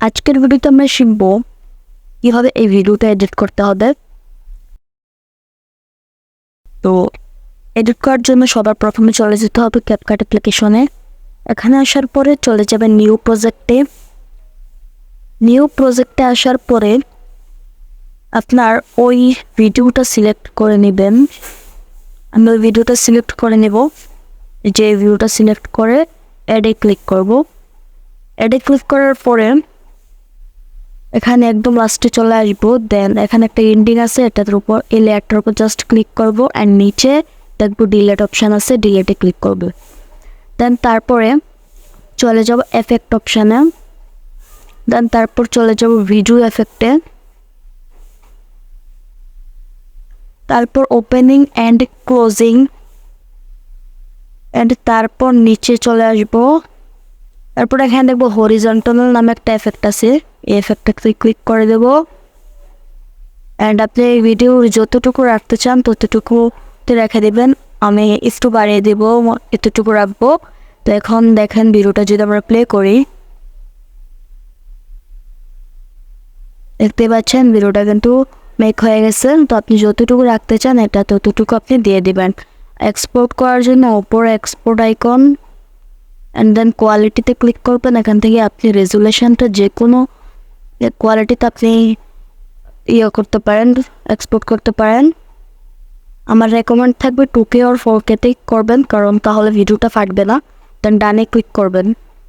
আজকের ভিডিওতে আমরা শিখব কিভাবে এই ভিডিওটা এডিট করতে হবে। তো এডিট করার জন্য সবার প্রথমে চলে যেতে হবে ক্যাপকাট অ্যাপ্লিকেশনে। এখানে আসার পরে চলে যাবেন নিউ প্রজেক্টে আসার পরে আপনার ওই ভিডিওটা সিলেক্ট করে নেবেন। আমি ওই ভিডিওটা সিলেক্ট করে নেব। যে ভিডিওটা সিলেক্ট করে অ্যাডে ক্লিক করব। অ্যাডে ক্লিক করার পরে এখানে একদম লাস্টে চলে আসবো। দেন এখানে একটা এন্ডিং আছে, এটার উপর এই লেয়ারটার উপর জাস্ট ক্লিক করব অ্যান্ড নিচে দেখবো ডিলেট অপশান আছে, ডিলেটে ক্লিক করব। দেন তারপরে চলে যাব এফেক্ট অপশানে। দেন তারপর চলে যাব ভিডিও এফেক্টে। তারপর ওপেনিং অ্যান্ড ক্লোজিং অ্যান্ড তারপর নিচে চলে আসবো। তারপর এখানে দেখবো হরিজন্টাল নামে একটা এফেক্ট আছে, এই এফেক্টটাতে ক্লিক করে দেব। অ্যান্ড আপনি এই ভিডিও যতটুকু রাখতে চান ততটুকুতে রেখে দেবেন। আমি একটু বাড়িয়ে দেব, এতটুকু রাখবো। তো এখন দেখেন ভিডিওটা যদি আমরা প্লে করি, দেখতে পাচ্ছেন ভিডিওটা কিন্তু মেক হয়ে গেছে। তো আপনি যতটুকু রাখতে চান এটা ততটুকু আপনি দিয়ে দিবেন। এক্সপোর্ট করার জন্য ওপরে এক্সপোর্ট আইকন অ্যান্ড দেন কোয়ালিটিতে ক্লিক করবেন। এখান থেকে আপনি রেজুলেশনটা যে কোনো কোয়ালিটিতে আপনি করতে পারেন, এক্সপোর্ট করতে পারেন। আমার রেকমেন্ড থাকবে 2K or 4K-তে করবেন, কারণ তাহলে ভিডিওটা ফাটবে না। দেন ডানে ক্লিক করবেন,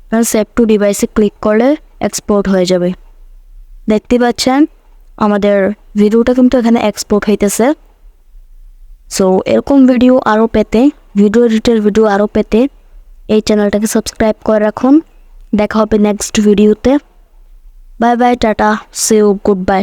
কারণ সেভ টু ডিভাইসে ক্লিক করলে এক্সপোর্ট হয়ে যাবে। দেখতে পাচ্ছেন আমাদের ভিডিওটা কিন্তু এখানে এক্সপোর্ট হইতেছে। সো এরকম ভিডিও আরও পেতে, ভিডিও এডিটের ভিডিও আরও পেতে এই চ্যানেলটাকে সাবস্ক্রাইব করে রাখুন। দেখা হবে নেক্সট ভিডিওতে। Bye bye, tata, see you, good by.